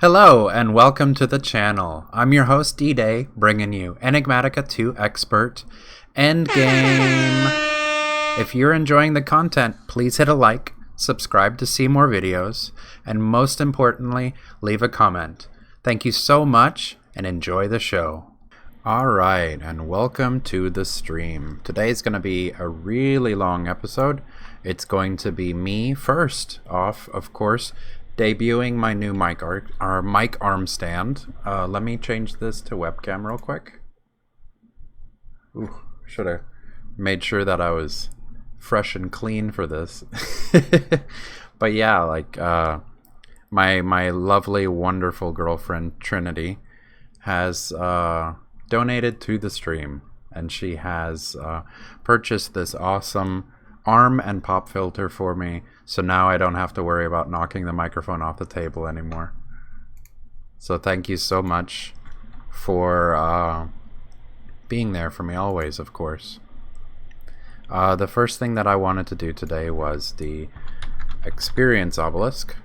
Hello and welcome to the channel. I'm your host D.Day, bringing you Enigmatica 2 Expert Endgame. If you're enjoying the content, please hit a like, subscribe to see more videos, and most importantly, leave a comment. Thank you so much and enjoy the show. Alright, and welcome to the stream. Today's going to be a really long episode. It's going to be me first off, of course, debuting my new mic arm stand. Let me change this to webcam real quick. Ooh, should have made sure that I was fresh and clean for this. But yeah, like my lovely, wonderful girlfriend Trinity has donated to the stream, and she has purchased this awesome arm and pop filter for me, so now I don't have to worry about knocking the microphone off the table anymore. So thank you so much for being there for me always, of course. The first thing that I wanted to do today was the experience obelisk.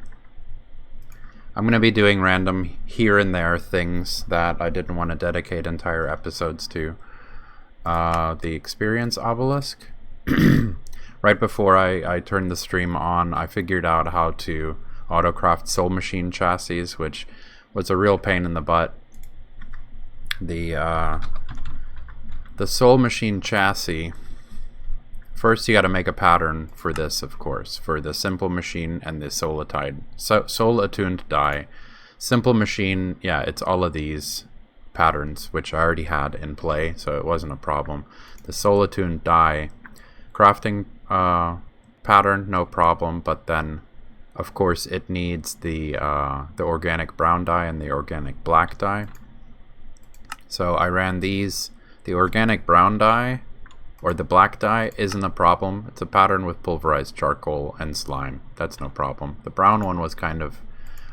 I'm going to be doing random here and there things that I didn't want to dedicate entire episodes to. The experience obelisk. Right before I turned the stream on, I figured out how to autocraft Soul Machine chassis, which was a real pain in the butt. The Soul Machine chassis, first you got to make a pattern for this, of course, for the Simple Machine and the Soul Attuned die. Simple Machine, yeah, it's all of these patterns, which I already had in play, so it wasn't a problem. The Soul Attuned die, crafting pattern, no problem, but then, of course, it needs the organic brown dye and the organic black dye. So I ran these. The organic brown dye or the black dye isn't a problem. It's a pattern with pulverized charcoal and slime. That's no problem. The brown one was kind of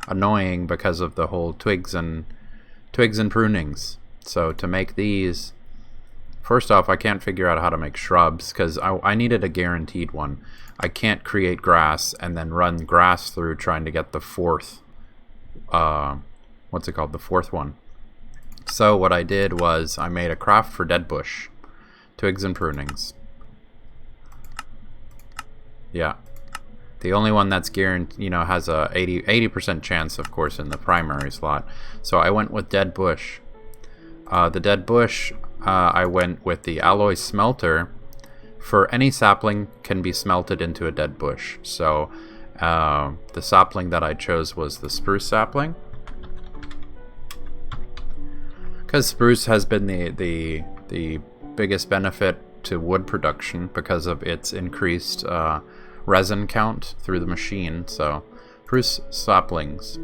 annoying because of the whole twigs and prunings. So to make these, first off, I can't figure out how to make shrubs because I needed a guaranteed one. I can't create grass and then run grass through trying to get the fourth, the fourth one. So what I did was I made a craft for dead bush. Twigs and prunings. Yeah. The only one that's guaranteed, has a 80% chance, of course, in the primary slot. So I went with dead bush. The dead bush, I went with the alloy smelter. For any sapling can be smelted into a dead bush. So the sapling that I chose was the spruce sapling, because spruce has been the biggest benefit to wood production because of its increased resin count through the machine. So spruce saplings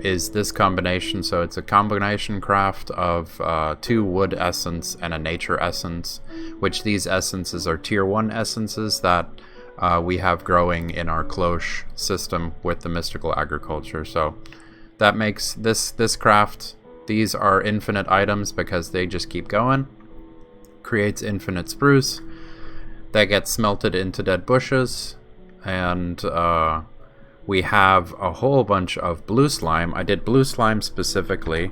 is this combination. So it's a combination craft of 2 wood essence and a nature essence, which these essences are tier 1 essences that we have growing in our cloche system with the mystical agriculture. So that makes this craft, these are infinite items because they just keep going. Creates infinite spruce that gets smelted into dead bushes, and we have a whole bunch of blue slime. I did blue slime specifically.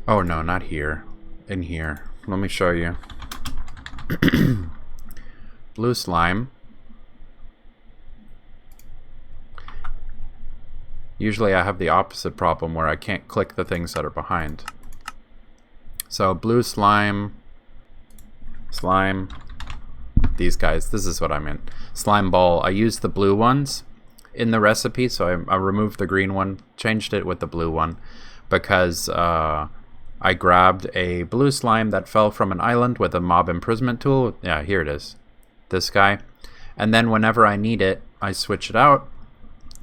Oh no, not here. In here. Let me show you. Blue slime. Usually I have the opposite problem where I can't click the things that are behind. So blue slime, these guys, this is what I meant. Slime ball, I used the blue ones in the recipe, so I removed the green one, changed it with the blue one, because I grabbed a blue slime that fell from an island with a mob imprisonment tool. Yeah, here it is, this guy. And then whenever I need it, I switch it out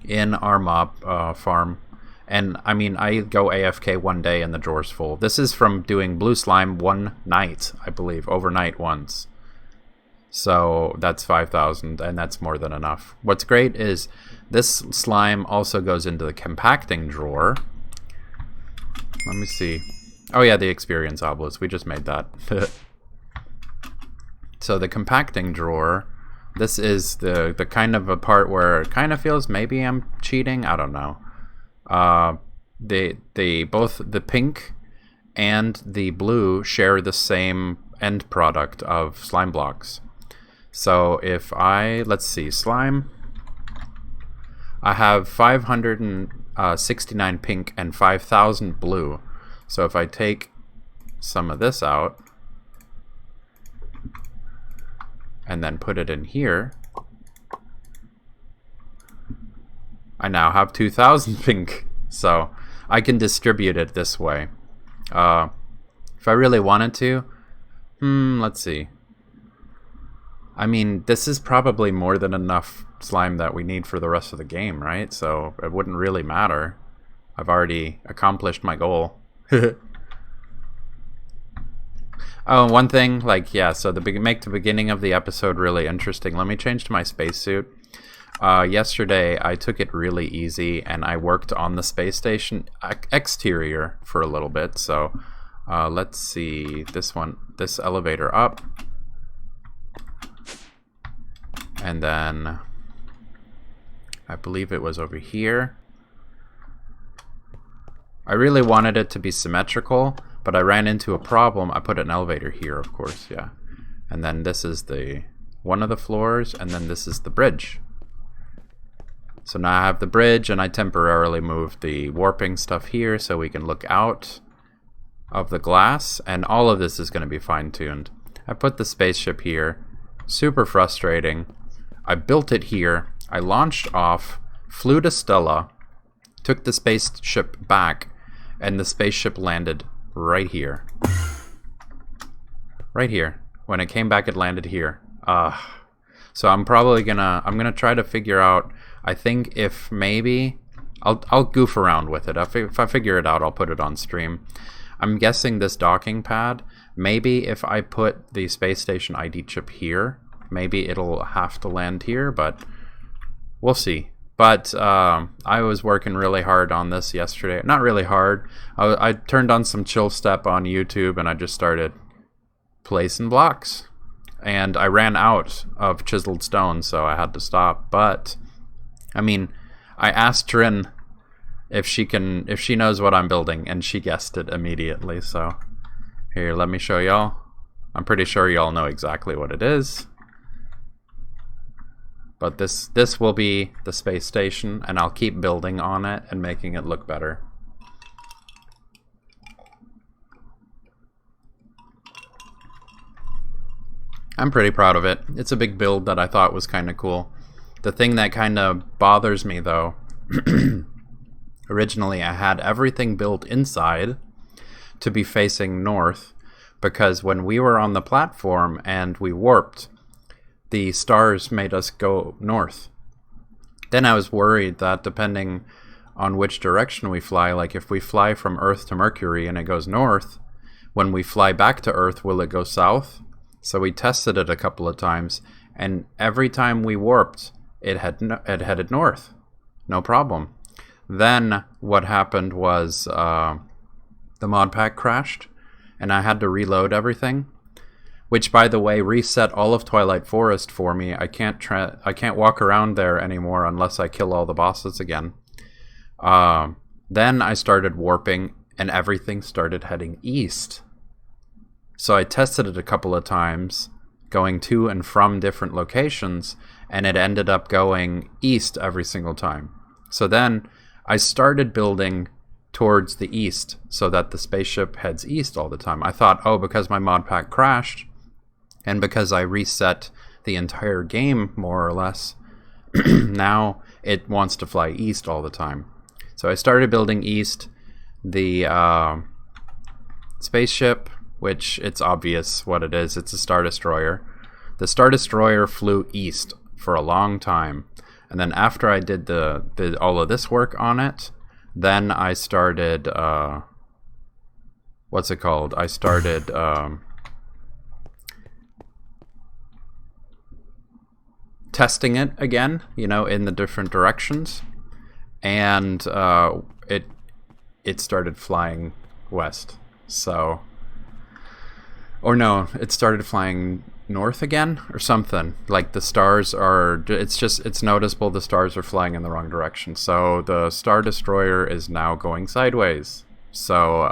in our mob farm. And I mean, I go AFK one day and the drawer's full. This is from doing blue slime one night, I believe, overnight once. So that's 5,000, and that's more than enough. What's great is this slime also goes into the compacting drawer. Let me see. Oh yeah, the experience obelisk. We just made that. So the compacting drawer This is the kind of a part where it kind of feels maybe I'm cheating. I don't know. They both the pink and the blue share the same end product of slime blocks. So if let's see, slime, I have 569 pink and 5,000 blue. So if I take some of this out and then put it in here, I now have 2,000 pink. So I can distribute it this way. If I really wanted to, let's see. I mean, this is probably more than enough slime that we need for the rest of the game, right? So it wouldn't really matter. I've already accomplished my goal. Oh, one thing, like, yeah, so make the beginning of the episode really interesting. Let me change to my spacesuit. Yesterday, I took it really easy, and I worked on the space station exterior for a little bit. So let's see, this elevator up. And then I believe it was over here. I really wanted it to be symmetrical, but I ran into a problem. I put an elevator here, of course, yeah. And then this is one of the floors, and then this is the bridge. So now I have the bridge, and I temporarily moved the warping stuff here so we can look out of the glass, and all of this is going to be fine-tuned. I put the spaceship here. Super frustrating. I built it here. I launched off, flew to Stella, took the spaceship back, and the spaceship landed right here. Right here. When it came back, it landed here. So I'm probably gonna try to figure out. I think if maybe I'll goof around with it. If I figure it out, I'll put it on stream. I'm guessing this docking pad. Maybe if I put the space station ID chip here, maybe it'll have to land here, but we'll see. But I was working really hard on this yesterday. Not really hard. I turned on some chill step on YouTube, and I just started placing blocks. And I ran out of chiseled stone, so I had to stop. But I mean, I asked Trin if she knows what I'm building, and she guessed it immediately. So here, let me show y'all. I'm pretty sure y'all know exactly what it is. But this will be the space station, and I'll keep building on it and making it look better. I'm pretty proud of it. It's a big build that I thought was kind of cool. The thing that kind of bothers me, though, originally I had everything built inside to be facing north, because when we were on the platform and we warped, the stars made us go north. Then I was worried that depending on which direction we fly, like if we fly from Earth to Mercury and it goes north, when we fly back to Earth, will it go south? So we tested it a couple of times, and every time we warped, it headed north. No problem. Then what happened was the mod pack crashed, and I had to reload everything. Which, by the way, reset all of Twilight Forest for me. I can't walk around there anymore unless I kill all the bosses again. Then I started warping, and everything started heading east. So I tested it a couple of times, going to and from different locations, and it ended up going east every single time. So then I started building towards the east so that the spaceship heads east all the time. I thought, oh, because my mod pack crashed, and because I reset the entire game, more or less, now it wants to fly east all the time. So I started building east. The spaceship, which it's obvious what it is, it's a Star Destroyer. The Star Destroyer flew east for a long time. And then after I did all of this work on it, then I started, what's it called? I started... testing it again, in the different directions, and it started flying west. So, or no, it started flying north again or something. Like the stars are, it's noticeable the stars are flying in the wrong direction. So the Star Destroyer is now going sideways. So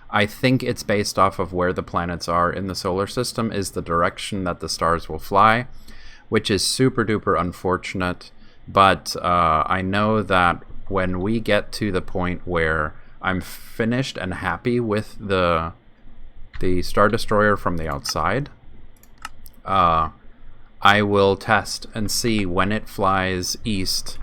I think it's based off of where the planets are in the solar system is the direction that the stars will fly, which is super duper unfortunate. But I know that when we get to the point where I'm finished and happy with the Star Destroyer from the outside, I will test and see when it flies east,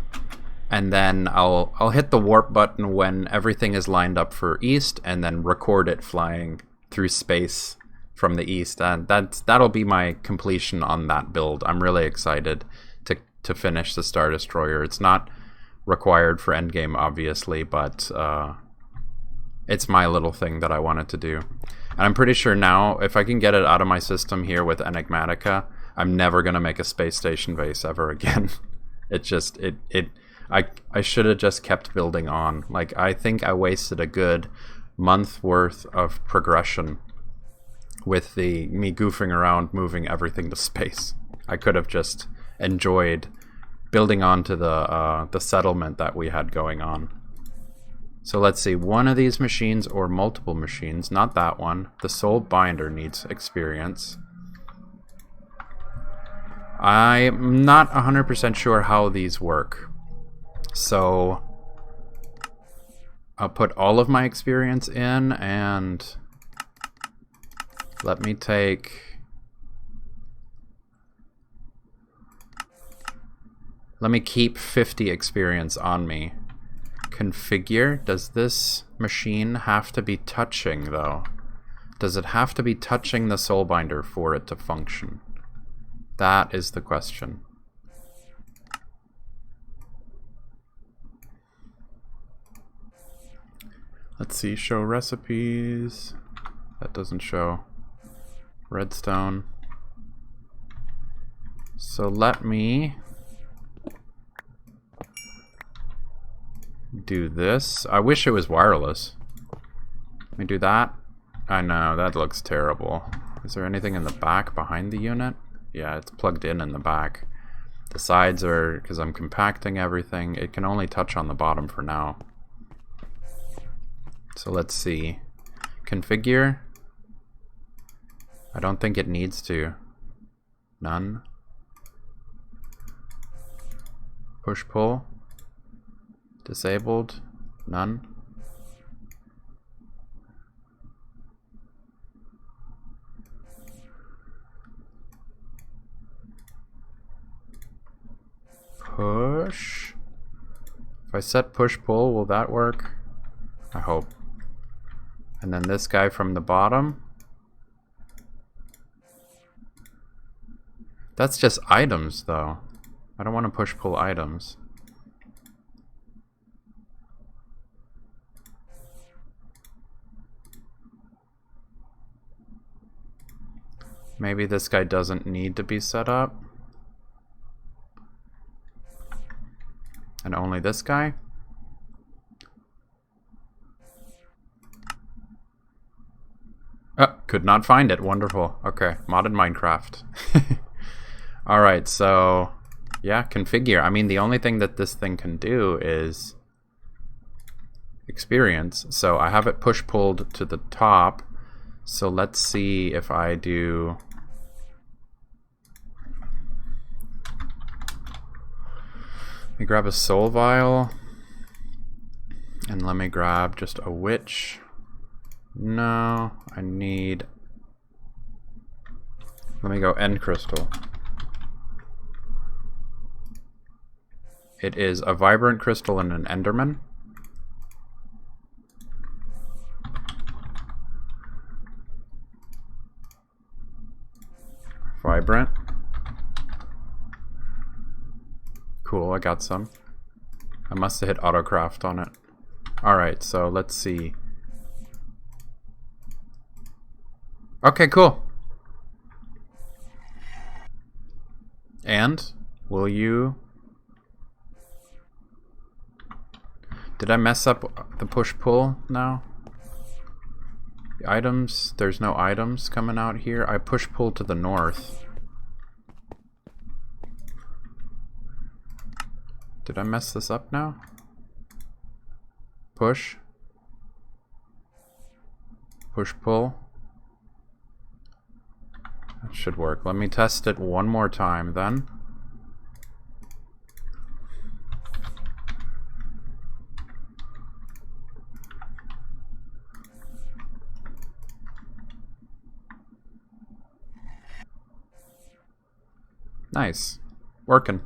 and then I'll hit the warp button when everything is lined up for east, and then record it flying through space from the east, and that'll be my completion on that build. I'm really excited to finish the Star Destroyer. It's not required for endgame, obviously, but it's my little thing that I wanted to do. And I'm pretty sure now, if I can get it out of my system here with Enigmatica, I'm never going to make a space station base ever again. I should have just kept building on. Like, I think I wasted a good month worth of progression with me goofing around, moving everything to space. I could have just enjoyed building onto the settlement that we had going on. So let's see, one of these machines or multiple machines, not that one. The Soul Binder needs experience. I'm not 100% sure how these work. So I'll put all of my experience in, and let me keep 50 experience on me. Configure. Does this machine have to be touching, though? Does it have to be touching the Soul Binder for it to function? That is the question. Let's see, show recipes. That doesn't show. Redstone. So let me do this. I wish it was wireless. Let me do that. I know, that looks terrible. Is there anything in the back behind the unit? Yeah, it's plugged in the back. The sides are, because I'm compacting everything, it can only touch on the bottom for now. So let's see. Configure. I don't think it needs to. None. Push pull. Disabled. None. Push. If I set push pull, will that work? I hope. And then this guy from the bottom. That's just items, though. I don't want to push pull items. Maybe this guy doesn't need to be set up. And only this guy? Oh, could not find it. Wonderful. Okay, modded Minecraft. Alright, so yeah, configure. I mean, the only thing that this thing can do is experience. So I have it push pulled to the top. So let's see if I do. Let me grab a soul vial. And let me grab just a witch. No, I need. Let me go end crystal. It is a vibrant crystal and an enderman. Vibrant. Cool, I got some. I must have hit autocraft on it. Alright, so let's see. Okay, cool. And will you... Did I mess up the push-pull now? The items, there's no items coming out here. I push pull to the north. Did I mess this up now? Push. Push pull. That should work. Let me test it one more time then. Nice. Working.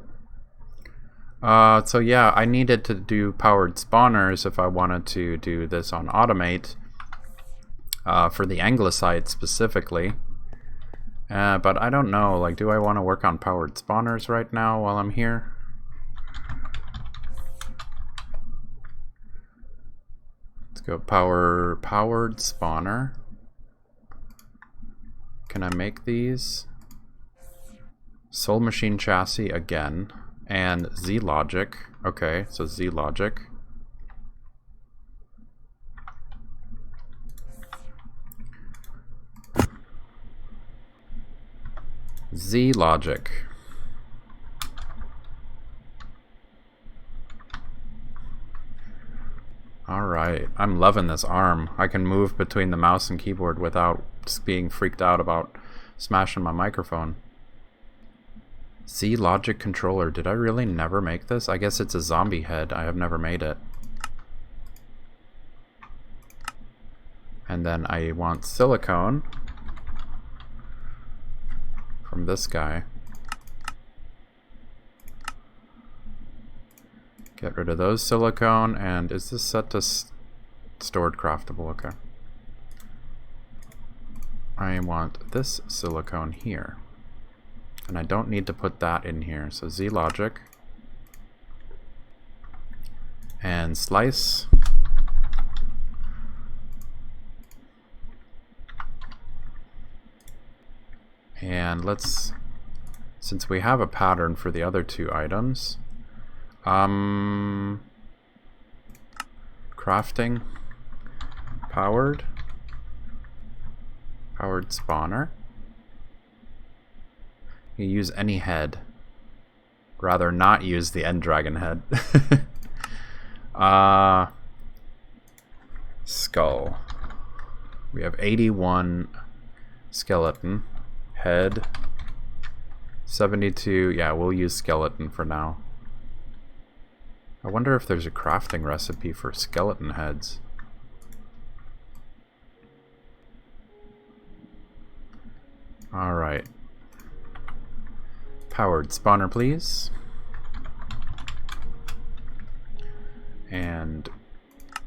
So yeah, I needed to do powered spawners if I wanted to do this on Automate. For the Anglesite specifically. But I don't know, like, do I want to work on powered spawners right now while I'm here? Let's go powered spawner. Can I make these? Soul Machine Chassis again. And Z Logic. Okay, so Z Logic. Z Logic. Alright, I'm loving this arm. I can move between the mouse and keyboard without being freaked out about smashing my microphone. Z Logic controller. Did I really never make this? I guess it's a zombie head. I have never made it. And then I want silicone from this guy. Get rid of those silicone, and is this set to stored craftable? Okay. I want this silicone here. And I don't need to put that in here. So Z Logic. And slice. And let's, since we have a pattern for the other two items, crafting, powered spawner. You use any head. Rather not use the end dragon head. Skull. We have 81 skeleton. Head. 72. Yeah, we'll use skeleton for now. I wonder if there's a crafting recipe for skeleton heads. Alright. Powered spawner, please. And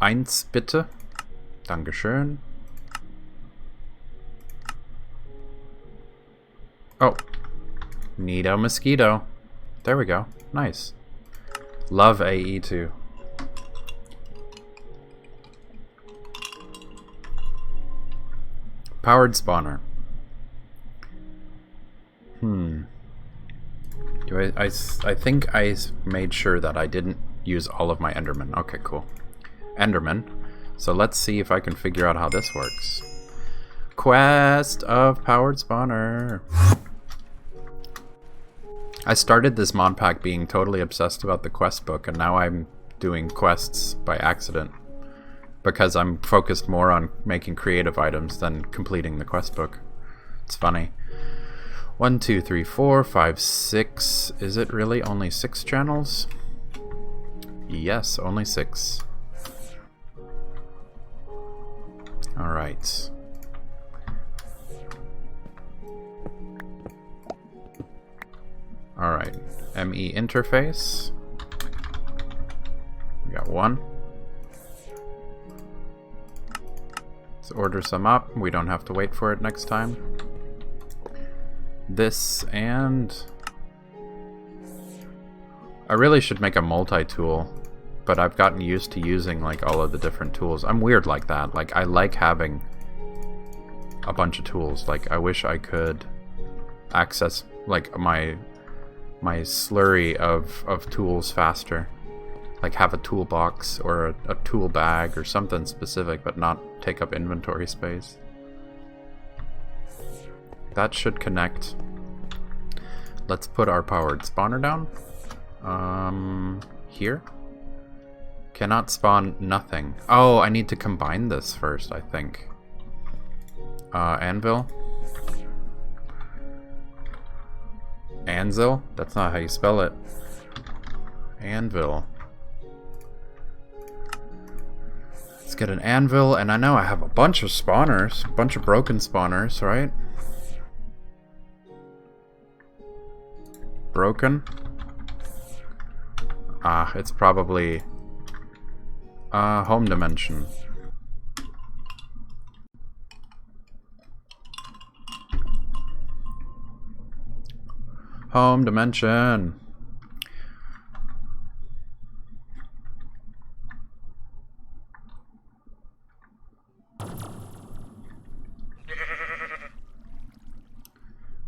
eins bitte. Dankeschön. Oh. Neato mosquito. There we go. Nice. Love AE2. Powered spawner. I think I made sure that I didn't use all of my Enderman. Okay, cool. Enderman. So let's see if I can figure out how this works. Quest of powered spawner. I started this mod pack being totally obsessed about the quest book, and now I'm doing quests by accident because I'm focused more on making creative items than completing the quest book. It's funny. 1, 2, 3, 4, 5, 6. Is it really only 6 channels? Yes, only 6. Alright. Alright. ME interface. We got 1. Let's order some up. We don't have to wait for it next time. This, and I really should make a multi-tool, but I've gotten used to using like all of the different tools. I'm weird like that. Like, I like having a bunch of tools. Like, I wish I could access like my slurry of tools faster. Like, have a toolbox or a tool bag or something specific, but not take up inventory space. that should connect. Let's put our powered spawner down. Here? Cannot spawn nothing. Oh, I need to combine this first, I think. Anvil. Anvil? That's not how you spell it. Anvil. Let's get an anvil, and I know I have a bunch of spawners. A bunch of broken spawners, right? Broken? Ah, it's probably... home dimension. Home dimension.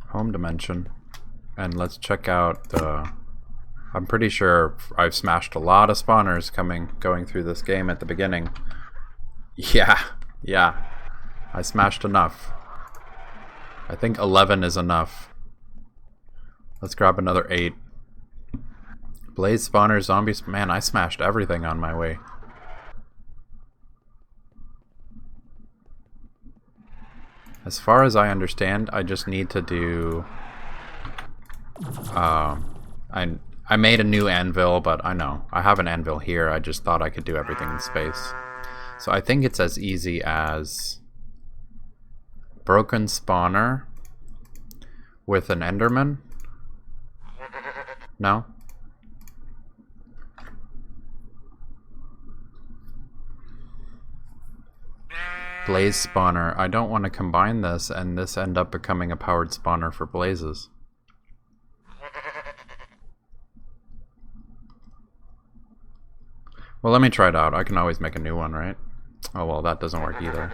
Home dimension. And let's check out the... I'm pretty sure I've smashed a lot of spawners going through this game at the beginning. Yeah. I smashed enough. I think 11 is enough. Let's grab another 8. Blaze spawner, zombies. Man, I smashed everything on my way. As far as I understand, I just need to do... I made a new anvil, but I know. I have an anvil here. I just thought I could do everything in space. So I think it's as easy as... broken spawner with an enderman. No? Blaze spawner. I don't want to combine this and this end up becoming a powered spawner for blazes. Well, let me try it out. I can always make a new one, right? Oh, well, that doesn't work either.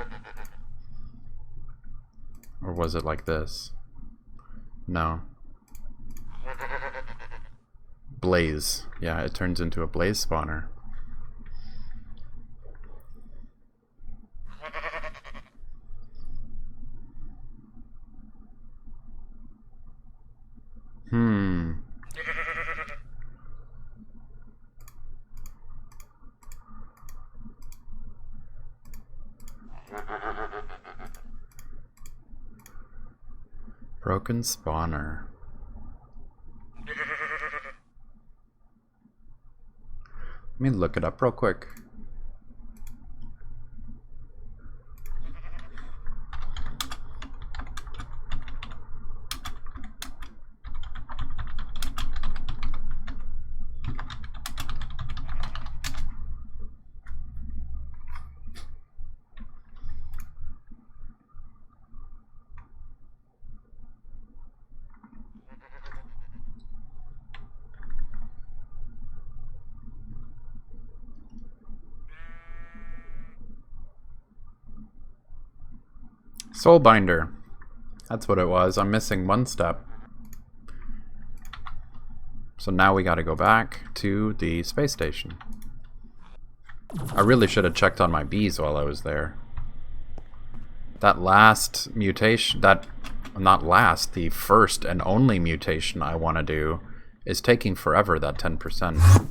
Or was it like this? No. Blaze. Yeah, it turns into a blaze spawner. Broken spawner. Let me look it up real quick. Soulbinder. That's what it was. I'm missing one step. So now we gotta go back to the space station. I really should have checked on my bees while I was there. That last mutation, the first and only mutation I want to do is taking forever, that 10%.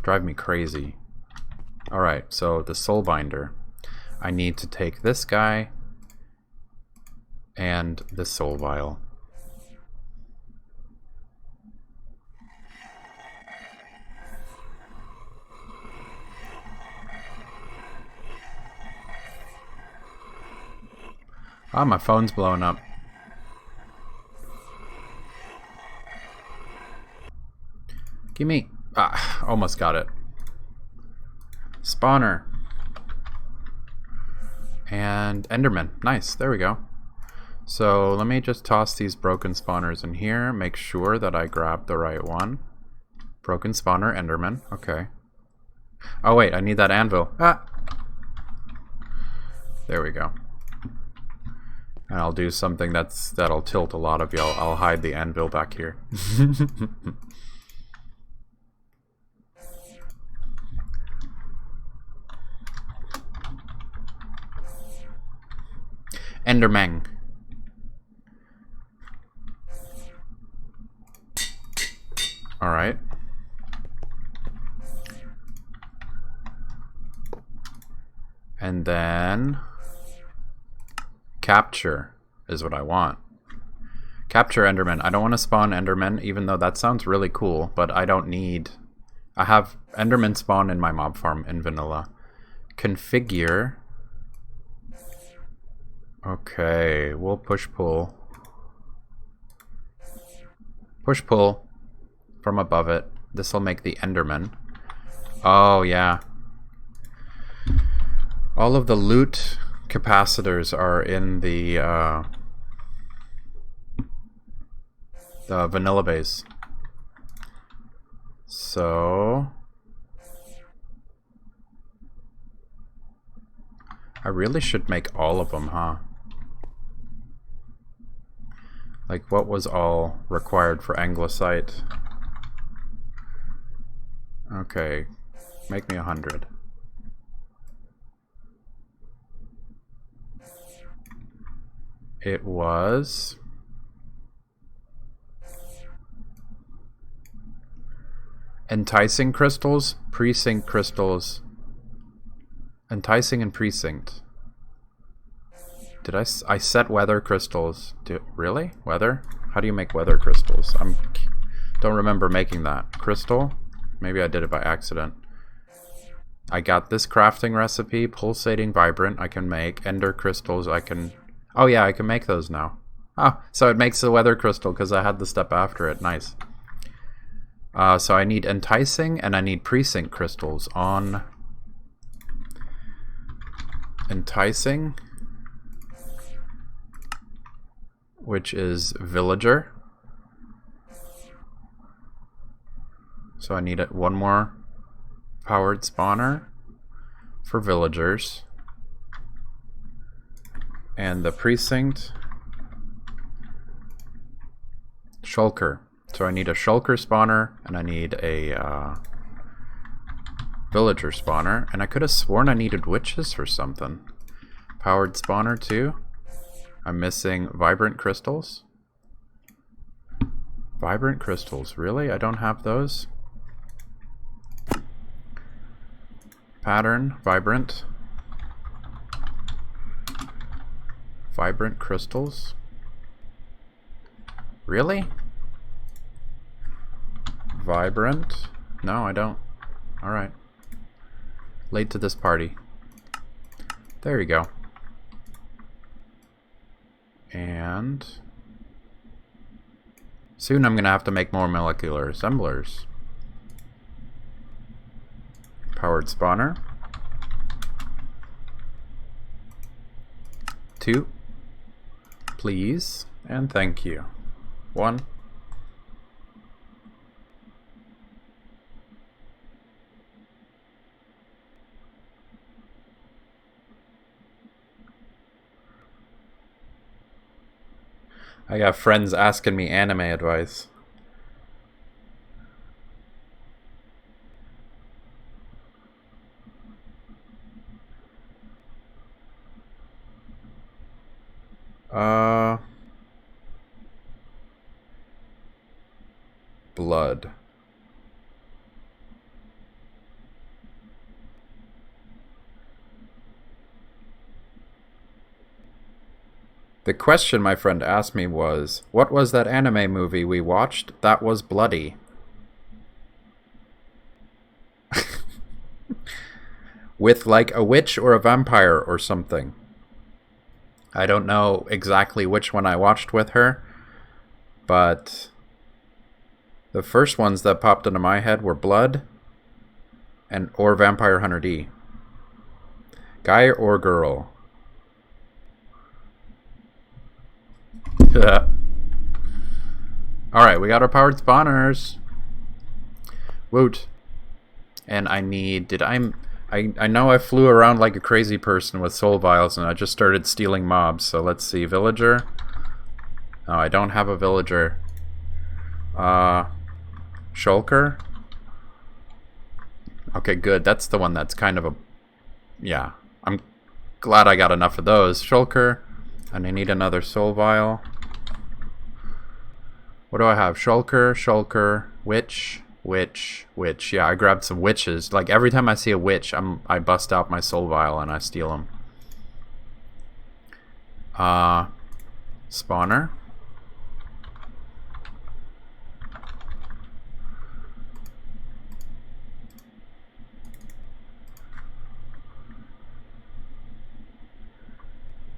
Drive me crazy. Alright, so the Soulbinder. I need to take this guy and the soul vial. Ah, my phone's blowing up. Gimme. Ah, almost got it. Spawner. And Enderman. Nice, there we go. So let me just toss these broken spawners in here. Make sure that I grab the right one. Broken spawner, Enderman. Okay. Oh wait, I need that anvil. Ah! There we go. And I'll do something that'll tilt a lot of y'all. I'll hide the anvil back here. Enderman. And then capture is what I want. Capture Enderman. I don't want to spawn Enderman, even though that sounds really cool, but I don't need... I have Enderman spawn in my mob farm in vanilla. Configure. Okay, we'll push-pull. Push-pull from above it. This will make the Enderman. Oh, yeah. All of the loot capacitors are in the vanilla base. So I really should make all of them, huh? Like, what was all required for Anglesite? Okay, make me 100. It was enticing crystals, precinct crystals, enticing and precinct. Did I set weather crystals? Really? Weather? How do you make weather crystals? Don't remember making that. Crystal? Maybe I did it by accident. I got this crafting recipe, pulsating vibrant. I can make ender crystals. I can... Oh yeah, I can make those now. Oh, so it makes the weather crystal because I had the step after it. Nice. So I need enticing and I need precinct crystals on enticing, which is villager. So I need one more powered spawner for villagers. And the precinct, shulker. So I need a shulker spawner and I need a villager spawner. And I could have sworn I needed witches for something. Powered spawner too. I'm missing vibrant crystals. Vibrant crystals, really? I don't have those. Pattern, vibrant. Vibrant crystals. Really? Vibrant? No, I don't. Alright. Late to this party. There you go. And soon I'm gonna have to make more molecular assemblers. Powered spawner. 2. Please and thank you. 1. I got friends asking me anime advice. Blood. The question my friend asked me was, what was that anime movie we watched that was bloody? With like a witch or a vampire or something. I don't know exactly which one I watched with her, but the first ones that popped into my head were Blood or Vampire Hunter D. Guy or girl? Alright, we got our powered spawners. Woot. And I need... I know I flew around like a crazy person with soul vials and I just started stealing mobs. So let's see. Villager. No, I don't have a villager. Shulker. Okay, good. That's the one that's kind of a... Yeah. I'm glad I got enough of those. Shulker. And I need another soul vial. What do I have? Shulker, Shulker, Witch, Witch. Yeah, I grabbed some witches. Like every time I see a witch, I bust out my soul vial and I steal them. Spawner.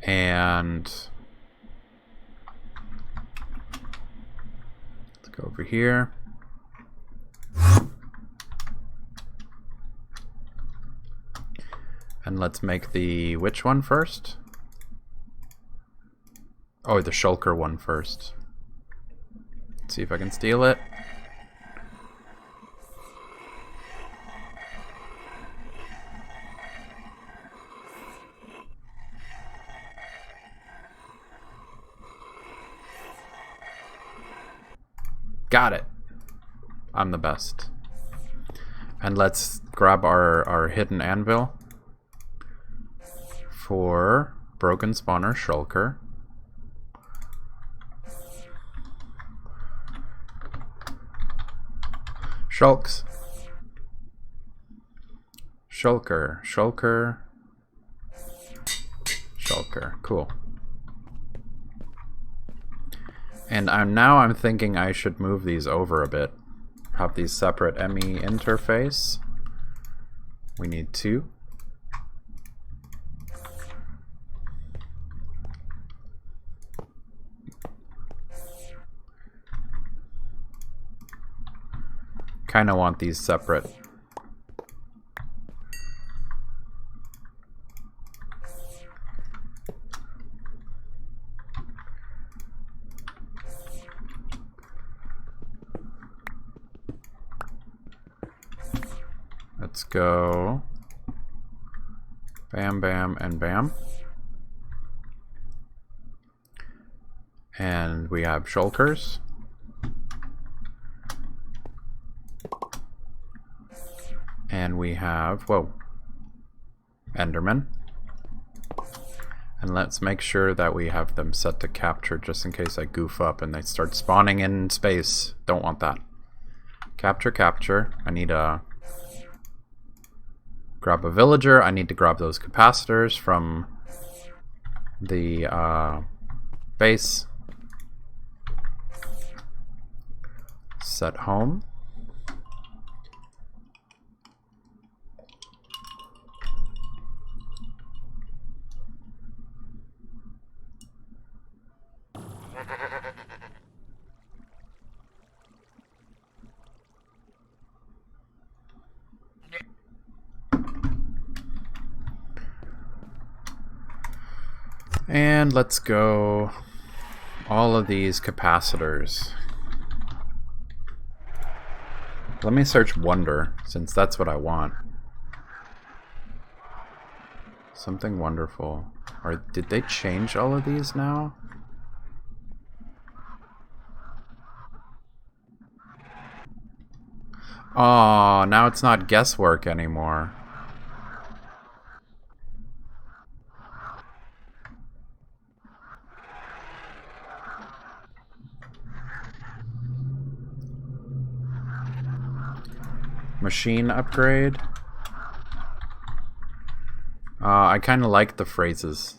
And let's go over here. And let's make the which one first? Oh, the shulker one first. Let's see if I can steal it. Got it. I'm the best. And let's grab our hidden anvil for broken spawner shulker. Shulks. Shulker. Cool. And now I'm thinking I should move these over a bit. Have these separate ME interface. We need 2. Kinda want these separate. Let's go bam, bam, and bam. And we have shulkers. And we have, whoa, Enderman. And let's make sure that we have them set to capture just in case I goof up and they start spawning in space. Don't want that. Capture. I need a grab a villager. I need to grab those capacitors from the base. Set home. And let's go all of these capacitors. Let me search wonder, since that's what I want. Something wonderful. Or did they change all of these now? Oh, now it's not guesswork anymore. Machine upgrade. I kind of like the phrases.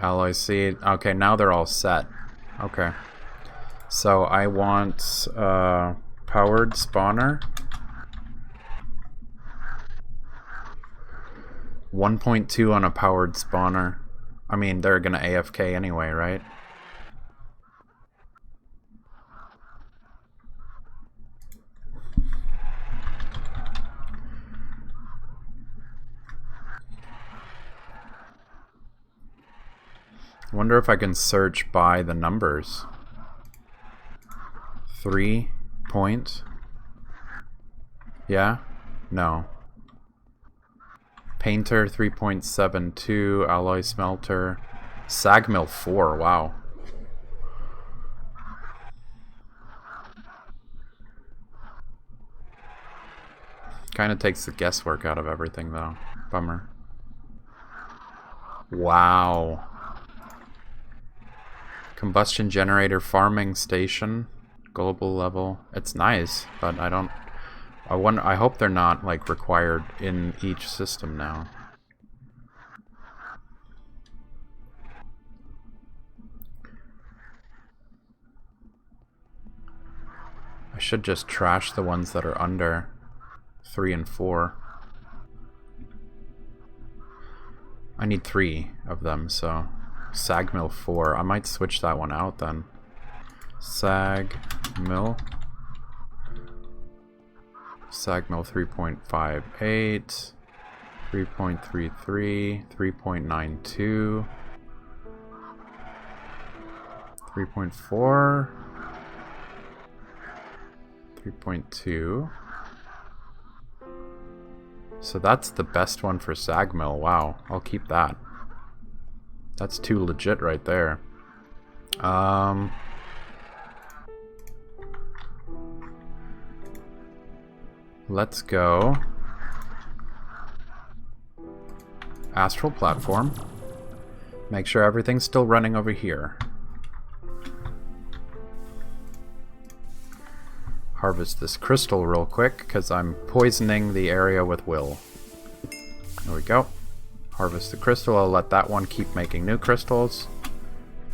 Alloy seed. Okay, now they're all set. Okay. So I want powered spawner. 1.2 on a powered spawner. I mean, they're gonna AFK anyway, right? I wonder if I can search by the numbers. 3 point. Yeah? No. Painter 3.72, alloy smelter, sag mill 4, wow. Kind of takes the guesswork out of everything though. Bummer. Wow. Combustion generator farming station. Global level. It's nice, but I hope they're not like required in each system now. I should just trash the ones that are under 3 and 4. I need 3 of them, so sag mill 4. I might switch that one out then. Sag mill 3.58, 3.33, 3.92, 3.4, 3.2. So that's the best one for sag mill. Wow, I'll keep that. That's too legit right there. Let's go astral platform. Make sure everything's still running over here. Harvest this crystal real quick because I'm poisoning the area with will. There we go. Harvest the crystal. I'll let that one keep making new crystals.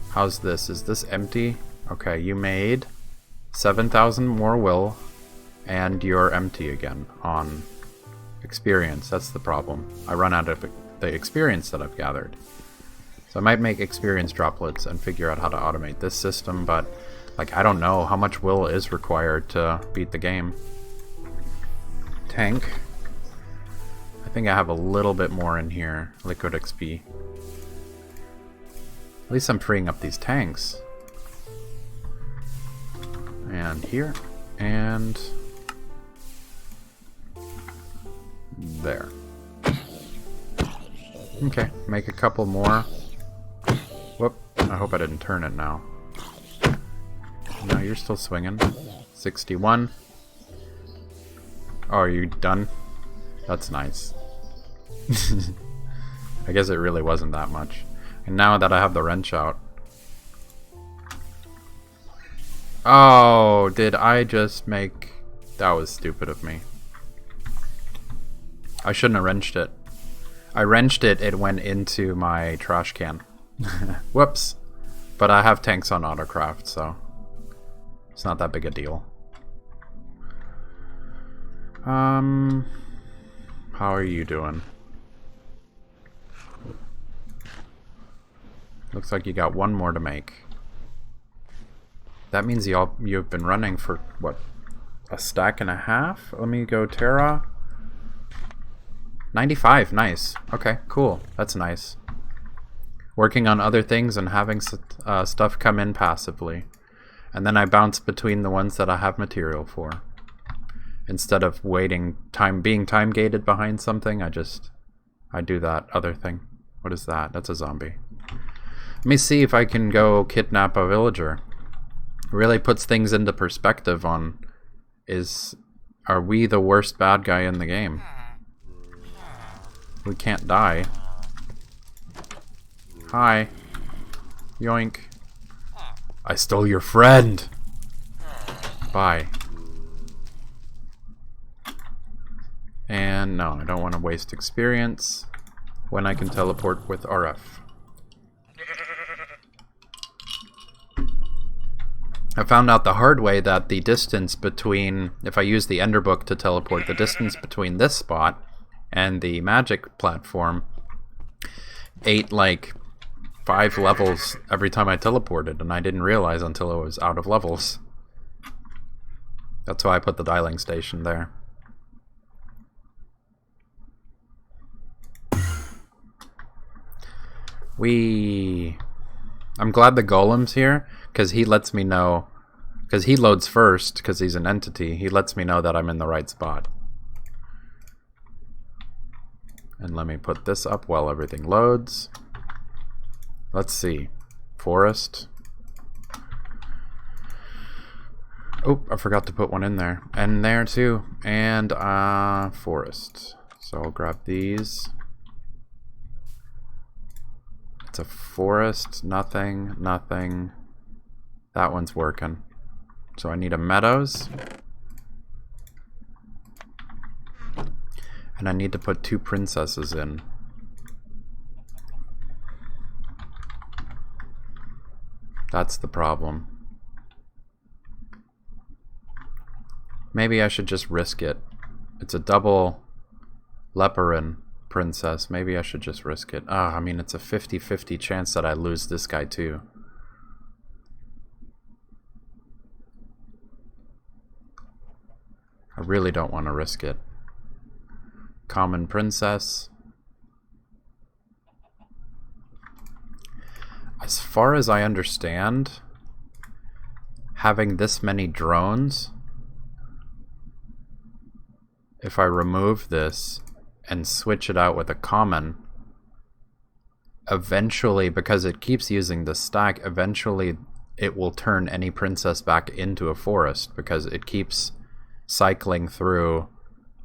How's this? Is this empty? Okay, you made 7,000 more will. And you're empty again on experience. That's the problem. I run out of the experience that I've gathered. So I might make experience droplets and figure out how to automate this system, but like I don't know how much will is required to beat the game. Tank. I think I have a little bit more in here. Liquid XP. At least I'm freeing up these tanks. And here. And there. Okay, make a couple more. Whoop, I hope I didn't turn it now. No, you're still swinging. 61. Oh, are you done? That's nice. I guess it really wasn't that much. And now that I have the wrench out. Oh, did I just make... That was stupid of me. I shouldn't have wrenched it. I wrenched it, it went into my trash can. Whoops. But I have tanks on autocraft, so it's not that big a deal. How are you doing? Looks like you got one more to make. That means you've been running for, what, a stack and a half? Let me go Terra. 95, nice. Okay, cool. That's nice. Working on other things and having stuff come in passively. And then I bounce between the ones that I have material for. Instead of waiting, being time gated behind something, I do that other thing. What is that? That's a zombie. Let me see if I can go kidnap a villager. It really puts things into perspective on, are we the worst bad guy in the game? We can't die. Hi. Yoink. I stole your friend! Bye. And no, I don't want to waste experience when I can teleport with RF. I found out the hard way that the distance between, if I use the Ender Book to teleport, the distance between this spot and the magic platform ate like 5 levels every time I teleported, and I didn't realize until it was out of levels. That's why I put the dialing station there. I'm glad the golem's here, because he lets me know, because he loads first, because he's an entity, he lets me know that I'm in the right spot. And let me put this up while everything loads. Let's see. Forest. Oh, I forgot to put one in there. And there too. And forest. So I'll grab these. It's a forest, nothing, nothing, That one's working. So I need a meadows. And I need to put 2 princesses in. That's the problem. Maybe I should just risk it. It's a double Leporin princess. Maybe I should just risk it. I mean, it's a 50-50 chance that I lose this guy too. I really don't want to risk it. Common princess. As far as I understand, having this many drones, if I remove this and switch it out with a common, eventually, because it keeps using the stack, eventually it will turn any princess back into a forest, because it keeps cycling through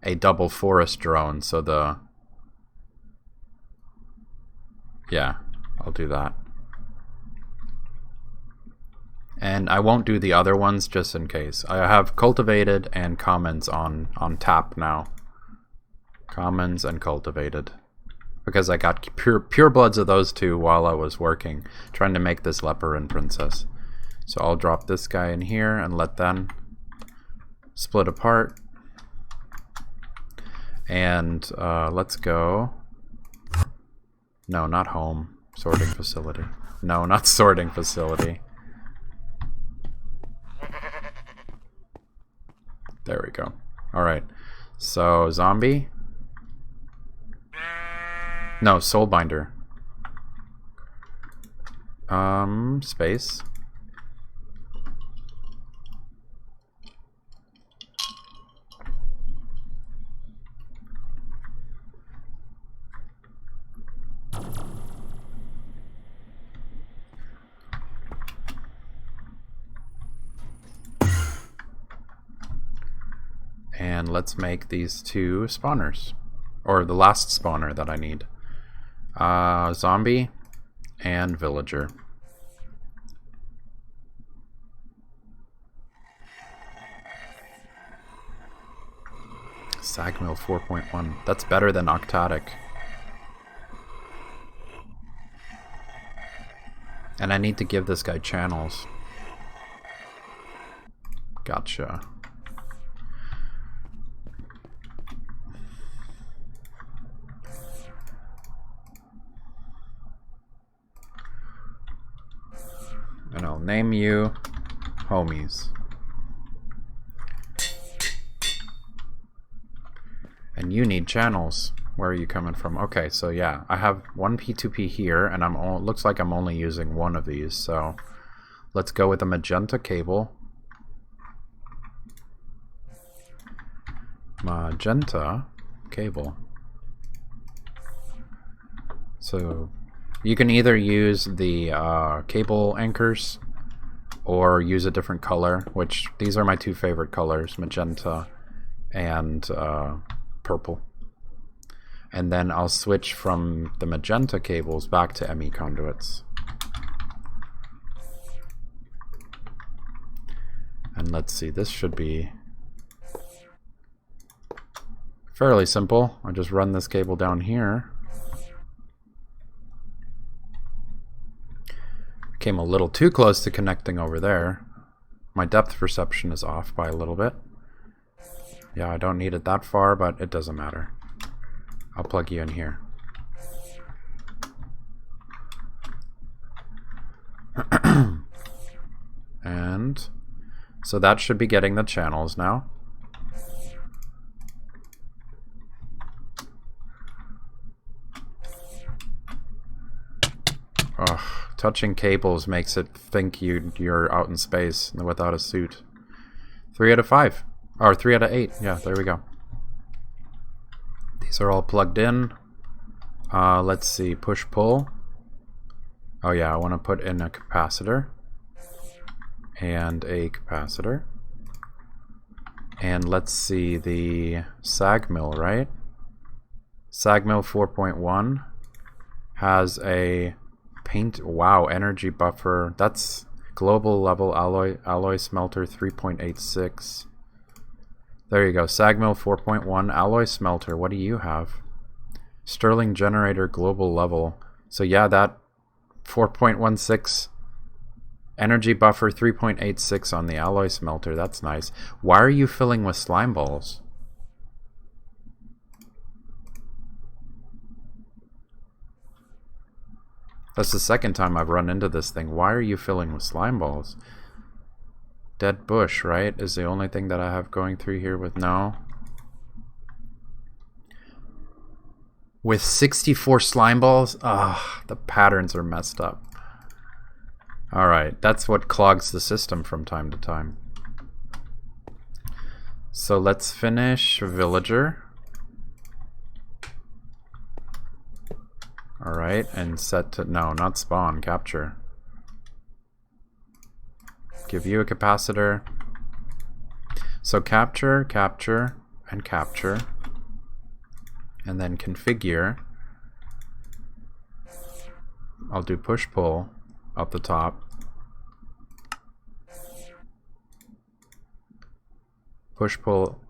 a double forest drone. So yeah, I'll do that. And I won't do the other ones just in case. I have cultivated and commons on tap now. Commons and cultivated. Because I got pure bloods of those two while I was working, trying to make this Leporin princess. So I'll drop this guy in here and let them split apart. And let's go. No, not home. Sorting facility. No, not sorting facility. There we go. Alright. So, zombie. No, soulbinder. Space. And let's make these 2 spawners. Or the last spawner that I need. Zombie and villager. Sagmill 4.1. That's better than Octatic. And I need to give this guy channels. Gotcha. And I'll name you homies. And you need channels. Where are you coming from? Okay, so yeah, I have 1 P2P here, and looks like I'm only using 1 of these. So let's go with a magenta cable. Magenta cable. So you can either use the cable anchors or use a different color, which these are my 2 favorite colors, magenta and purple. And then I'll switch from the magenta cables back to ME conduits. And let's see, this should be fairly simple. I'll just run this cable down here. Came a little too close to connecting over there. My depth perception is off by a little bit. Yeah, I don't need it that far, but it doesn't matter. I'll plug you in here. And so that should be getting the channels now. Ugh, touching cables makes it think you're out in space without a suit. 3 out of 5. Or 3 out of 8. Yeah, there we go. These are all plugged in. Let's see, push-pull. Oh yeah, I want to put in a capacitor. And a capacitor. And let's see, the sag mill, right? Sag mill 4.1 has a paint, wow, energy buffer. That's Global level alloy smelter 3.86. There you go. Sag mill 4.1. Alloy smelter. What do you have? Sterling generator global level. So yeah, that 4.16. Energy buffer 3.86 on the alloy smelter. That's nice. Why are you filling with slime balls? That's the second time I've run into this thing. Why are you filling with slime balls? Dead bush, right? Is the only thing that I have going through here with no. With 64 slime balls? Ah, the patterns are messed up. Alright, that's what clogs the system from time to time. So let's finish villager. Alright, and set to, no, not spawn, capture. Give you a capacitor. So capture, capture, and capture. And then configure. I'll do push-pull up the top. Push-pull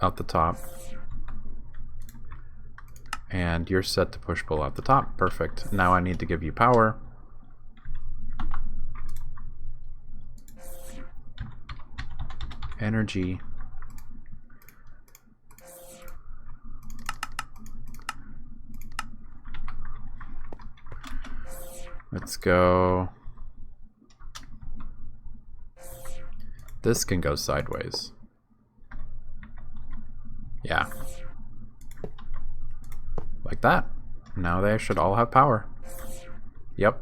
out the top. And you're set to push-pull out the top. Perfect. Now I need to give you power. Energy. Let's go. This can go sideways. Yeah. Like that. Now they should all have power. Yep.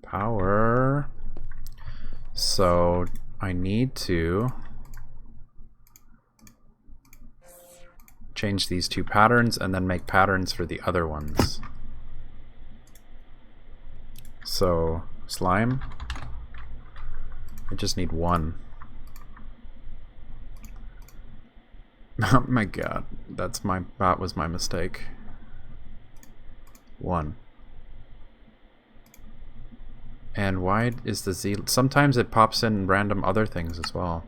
Power. So I need to change these two patterns and then make patterns for the other ones. So slime. I just need one. Oh my god, that was my mistake. One. And why is the Z? Sometimes it pops in random other things as well.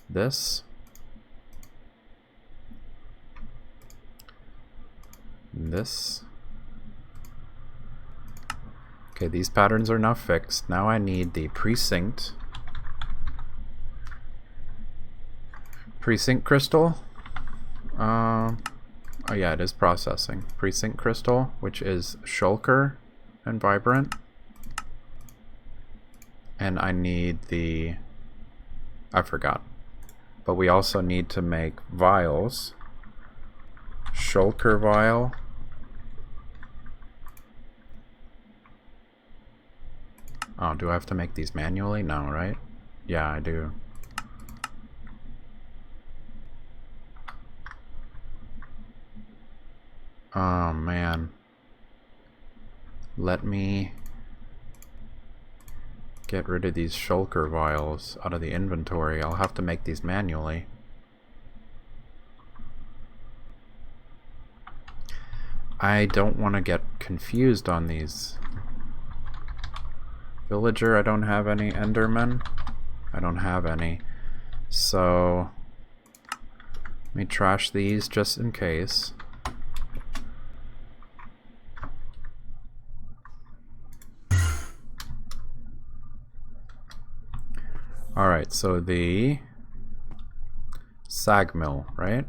This. This. Okay, these patterns are now fixed. Now I need the precinct. Precinct crystal. Oh yeah, it is processing. Precinct crystal, which is shulker and vibrant. And I need the... I forgot. But we also need to make vials. Shulker vial. Oh, do I have to make these manually? No, right? Yeah, I do. Oh, man. Let me get rid of these shulker vials out of the inventory. I'll have to make these manually. I don't want to get confused on these. Villager, I don't have any. Enderman, I don't have any. So let me trash these just in case. Alright, so the sag mill, right?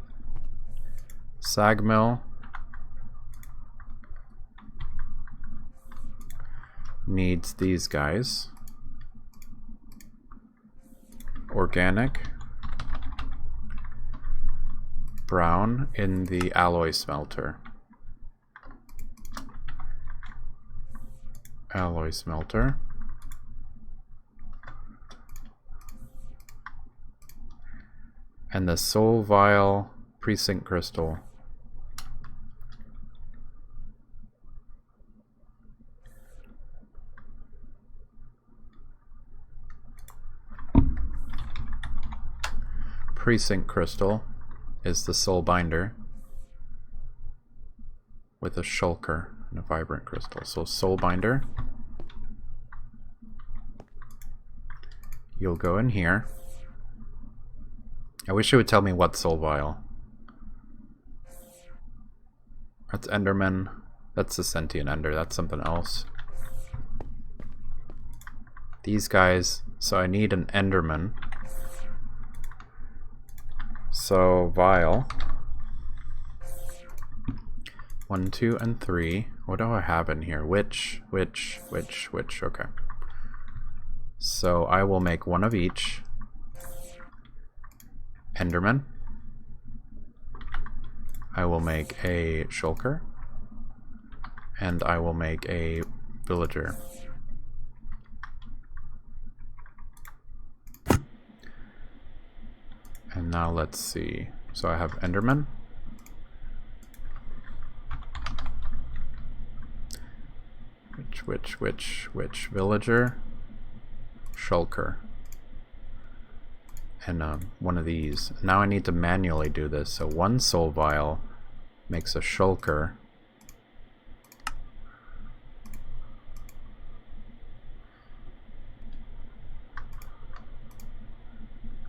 Sag mill needs these guys. Organic. Brown in the alloy smelter. Alloy smelter. And the soul vial precinct crystal. Precinct crystal is the soul binder with a shulker and a vibrant crystal. So soul binder. You'll go in here. I wish it would tell me what soul vial. That's Enderman. That's the sentient Ender. That's something else. These guys. So I need an Enderman. So vial. 1, 2, and 3. What do I have in here? Which? Okay. So I will make one of each. Enderman. I will make a shulker. And I will make a villager. And now let's see. So I have Enderman. Which villager? Shulker. And one of these. Now I need to manually do this. So one soul vial makes a shulker.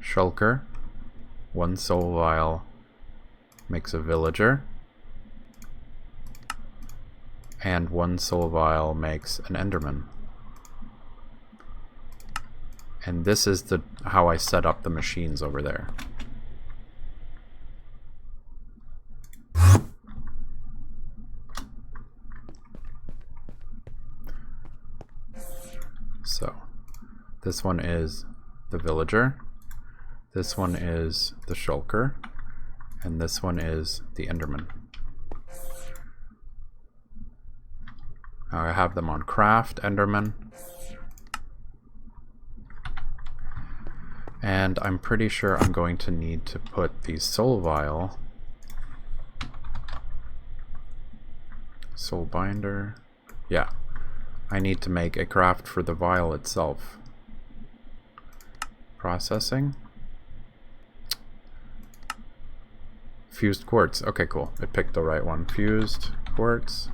Shulker. One soul vial makes a villager. And one soul vial makes an Enderman. And this is how I set up the machines over there. So, this one is the villager, this one is the shulker, and this one is the Enderman. Now I have them on craft, Enderman. And I'm pretty sure I'm going to need to put the soul vial, soul binder, yeah, I need to make a craft for the vial itself. Processing. Fused quartz, okay cool, it picked the right one. Fused quartz,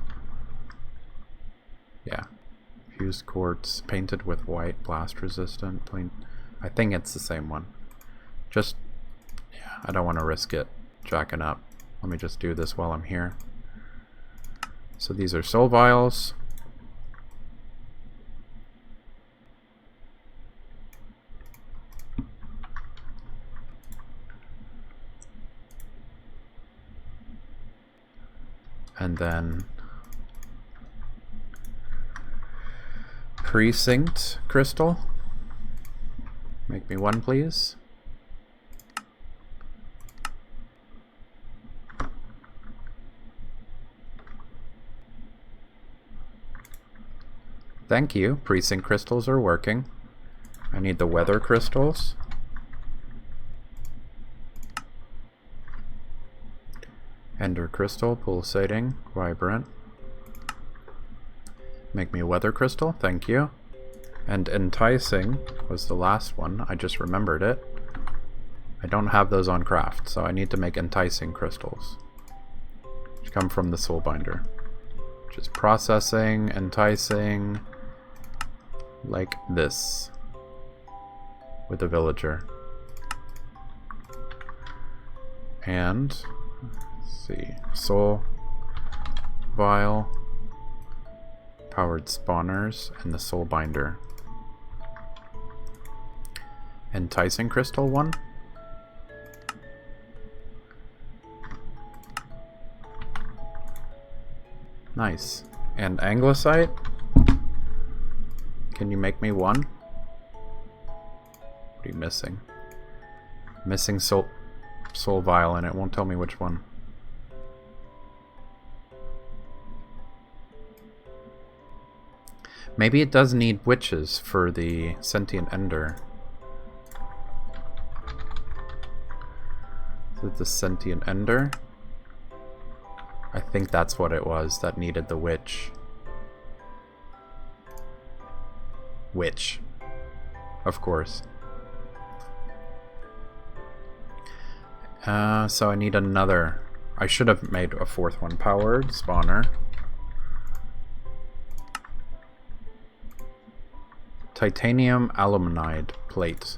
yeah, fused quartz, painted with white, blast resistant, plain. I think it's the same one. Just, yeah, I don't want to risk it jacking up. Let me just do this while I'm here. So these are soul vials. And then precinct crystal. Make me one, please. Thank you. Precinct crystals are working. I need the weather crystals. Ender crystal, pulsating, vibrant. Make me a weather crystal, thank you. And enticing was the last one, I just remembered it. I don't have those on craft, so I need to make enticing crystals, which come from the soul binder. Just processing, enticing, like this, with a villager. And, let's see, soul vial, powered spawners, and the soul binder. Enticing crystal one. Nice. And Anglesite? Can you make me one? What are you missing? Missing soul vial, and it won't tell me which one. Maybe it does need witches for the sentient ender. Is it the sentient ender? I think that's what it was that needed the witch. Witch. Of course. So I need another. I should have made a fourth one. Powered spawner. Titanium aluminide plate.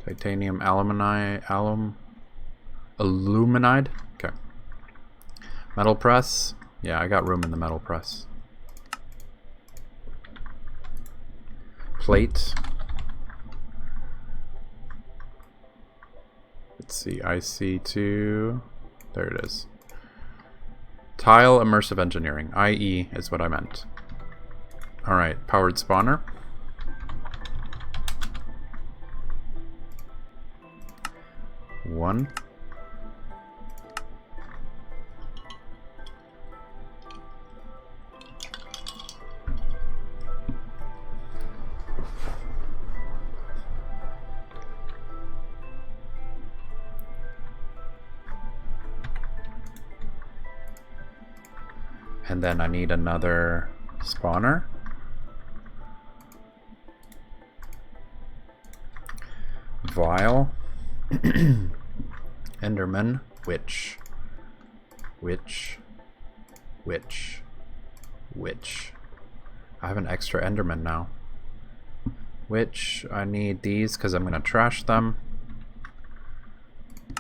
Titanium aluminide. Okay. Metal press. Yeah, I got room in the metal press. Plate. Let's see, IC2. There it is. Tile immersive engineering. IE is what I meant. Alright, powered spawner. One. And then I need another spawner. Vial. Enderman. Witch. I have an extra Enderman now. Which I need these because I'm going to trash them.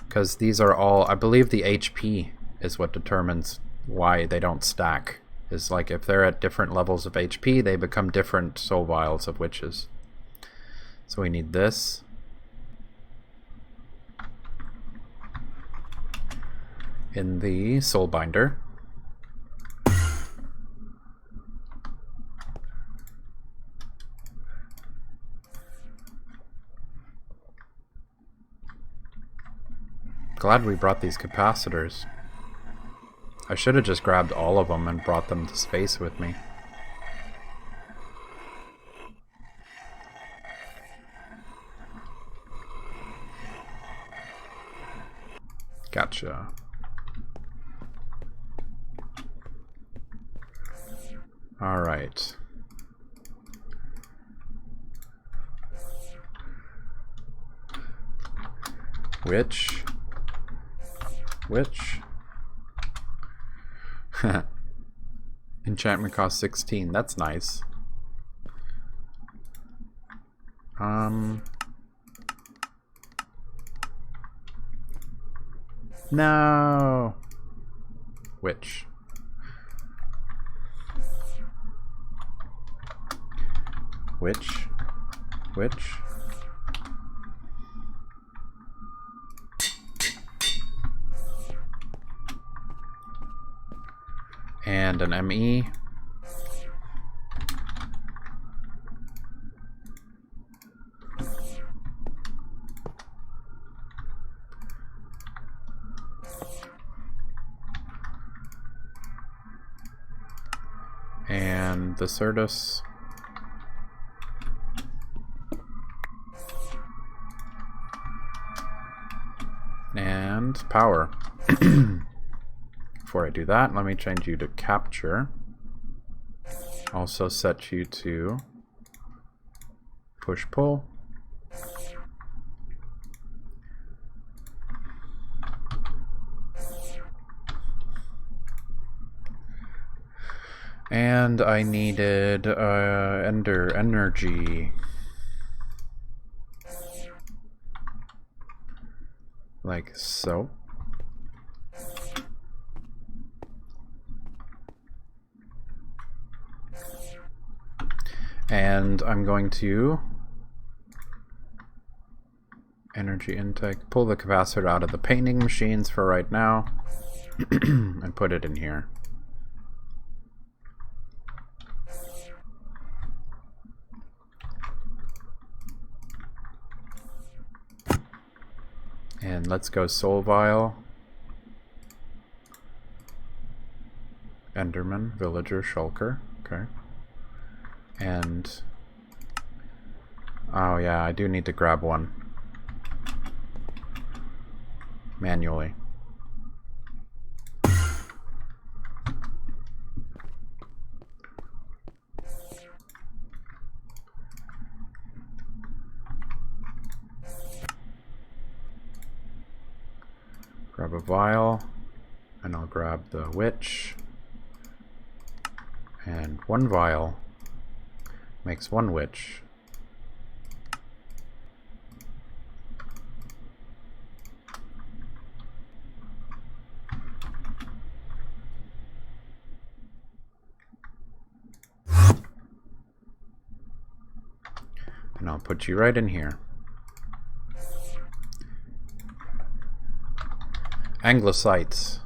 Because these are all, I believe the HP is what determines why they don't stack. Is like if they're at different levels of HP, they become different soul vials of witches. So we need this. In the soul binder. Glad we brought these capacitors. I should have just grabbed all of them and brought them to space with me. Gotcha. All right. Which? Enchantment cost 16. That's nice. No. Which? And an ME. And the Certus. And power. Before I do that, let me change you to capture. Also set you to push-pull. And I needed energy. Like so. And I'm going to energy intake, pull the capacitor out of the painting machines for right now, and put it in here. And let's go soul vial. Enderman, villager, shulker. Okay. And oh yeah, I do need to grab one manually. Grab a vial. And I'll grab the witch. And one vial makes one witch. And I'll put you right in here. Anglesites.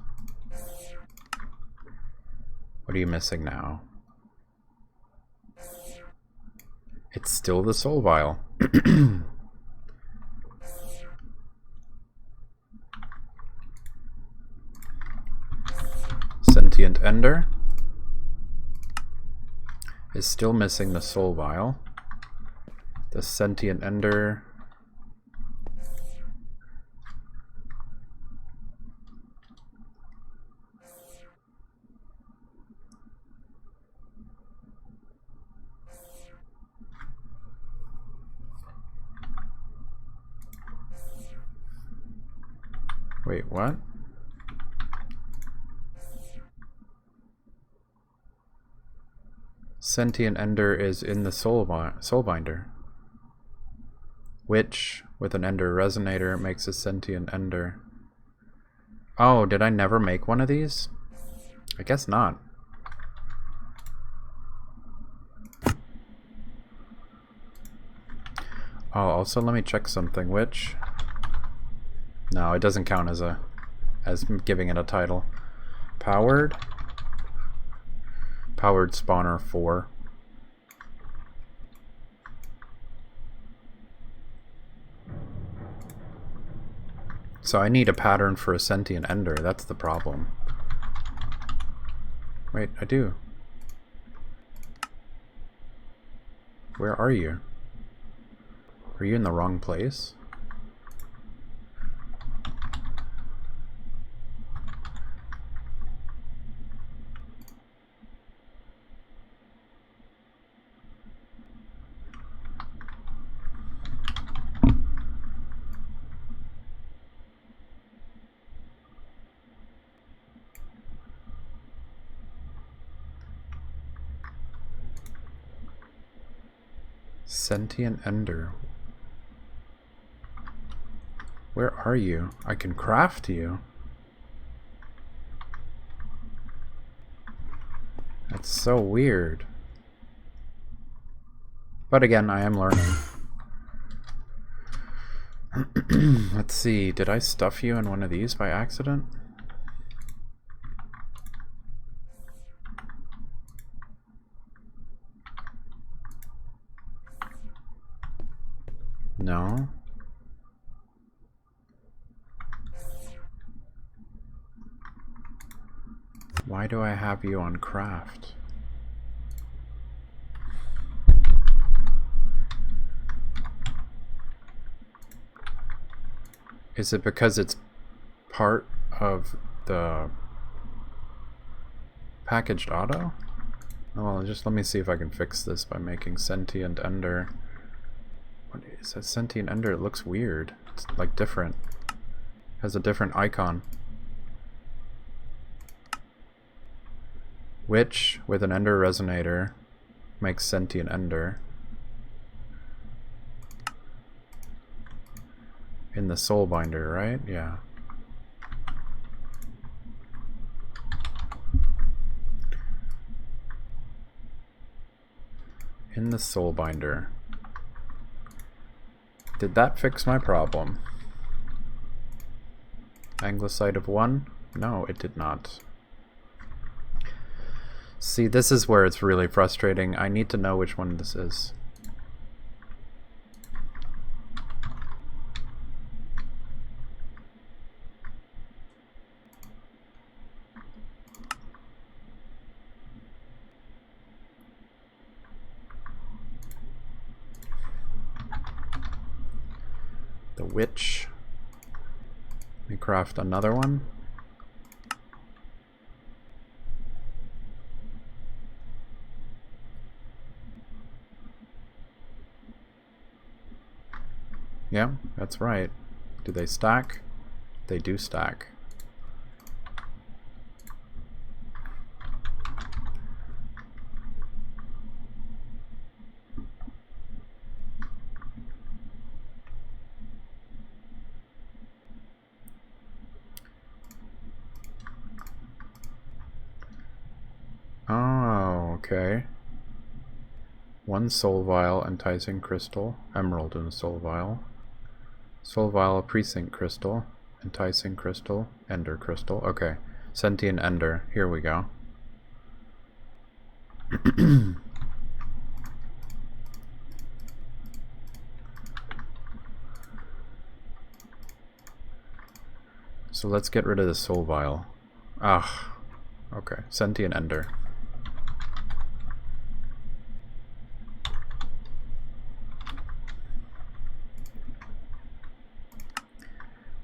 What are you missing now? It's still the soul vial. Sentient Ender is still missing the soul vial. The Sentient Ender wait, what? Sentient Ender is in the soul binder. Which, with an Ender Resonator, makes a Sentient Ender. Oh, did I never make one of these? I guess not. Oh, also let me check something. Which? No, it doesn't count as giving it a title. Powered? Powered spawner 4. So I need a pattern for a Sentient Ender, that's the problem. Wait, I do. Where are you? Are you in the wrong place? Sentient Ender. Where are you? I can craft you. That's so weird. But again, I am learning. Let's see, did I stuff you in one of these by accident? No. Why do I have you on craft? Is it because it's part of the packaged auto? Oh, well, just let me see if I can fix this by making Sentient Ender. What is that Sentient Ender? It looks weird. It's like different. Has a different icon. Which, with an Ender Resonator, makes Sentient Ender. In the soul binder, right? Yeah. In the soul binder. Did that fix my problem? Anglesite of 1? No, it did not. See, this is where it's really frustrating. I need to know which one this is. The witch. Let me craft another one. Yeah, that's right. Do they stack? They do stack. Okay. 1 soul vial, enticing crystal, emerald in a soul vial. Soul vial, precinct crystal, enticing crystal, ender crystal. Okay. Sentient ender. Here we go. So let's get rid of the soul vial. Ah. Okay. Sentient ender.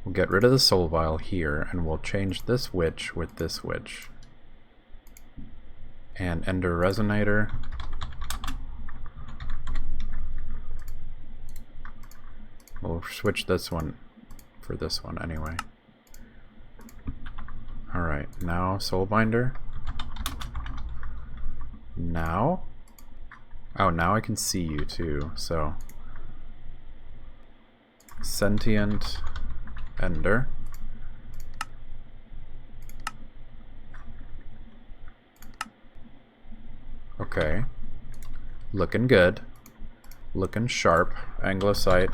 We'll get rid of the soul vial here, and we'll change this witch with this witch. And ender resonator. We'll switch this one for this one anyway. Alright, now soulbinder. Now? Oh, now I can see you too, so. Sentient ender. Okay. Looking good. Looking sharp. Anglesite.